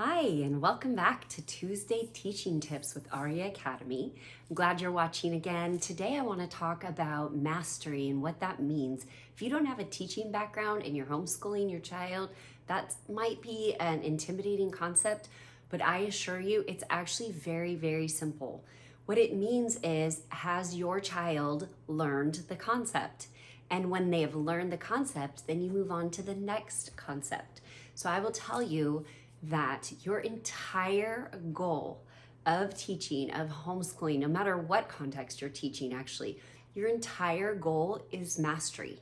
Hi, and welcome back to Tuesday Teaching Tips with Aria Academy. I'm glad you're watching again. Today I want to talk about mastery and what that means. If you don't have a teaching background and you're homeschooling your child, that might be an intimidating concept, but I assure you it's actually very, very simple. What it means is, has your child learned the concept? And when they have learned the concept, then you move on to the next concept. So I will tell you that your entire goal of teaching, of homeschooling, no matter what context you're teaching, actually, your entire goal is mastery.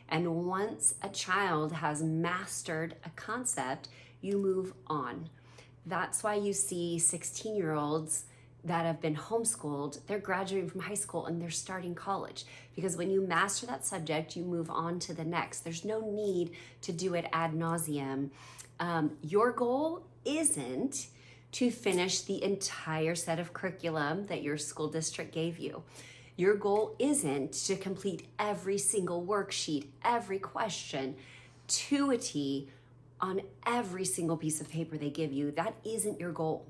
And once a child has mastered a concept, you move on. That's why you see 16-year-olds that have been homeschooled, they're graduating from high school and they're starting college. Because when you master that subject, you move on to the next. There's no need to do it ad nauseum. Your goal isn't to finish the entire set of curriculum that your school district gave you. Your goal isn't to complete every single worksheet, every question to a T on every single piece of paper they give you. That isn't your goal.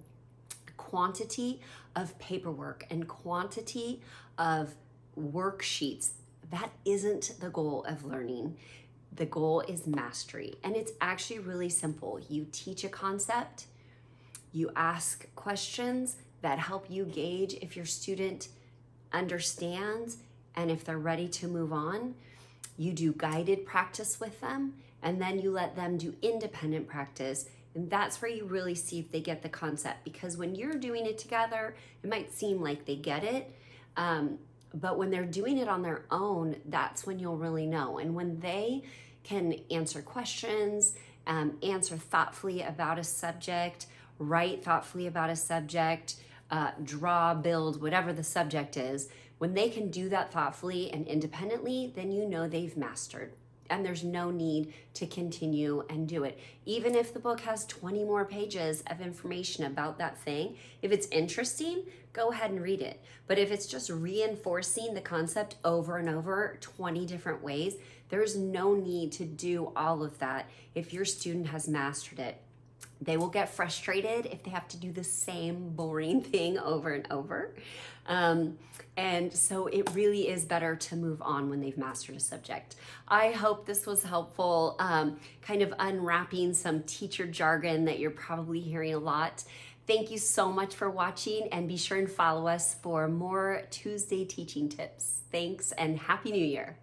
Quantity of paperwork and quantity of worksheets, that isn't the goal of learning. The goal is mastery, and it's actually really simple. You teach a concept, you ask questions that help you gauge if your student understands and if they're ready to move on. You do guided practice with them, and then you let them do independent practice. And that's where you really see if they get the concept, because when you're doing it together, it might seem like they get it. But when they're doing it on their own, that's when you'll really know. And when they can answer questions, answer thoughtfully about a subject, write thoughtfully about a subject, draw, build, whatever the subject is, when they can do that thoughtfully and independently, then you know they've mastered. And there's no need to continue and do it. Even if the book has 20 more pages of information about that thing, if it's interesting, go ahead and read it. But if it's just reinforcing the concept over and over 20 different ways, there's no need to do all of that if your student has mastered it. They will get frustrated if they have to do the same boring thing over and over. And so it really is better to move on when they've mastered a subject. I hope this was helpful, kind of unwrapping some teacher jargon that you're probably hearing a lot. Thank you so much for watching, and be sure and follow us for more Tuesday teaching tips. Thanks, and Happy New Year.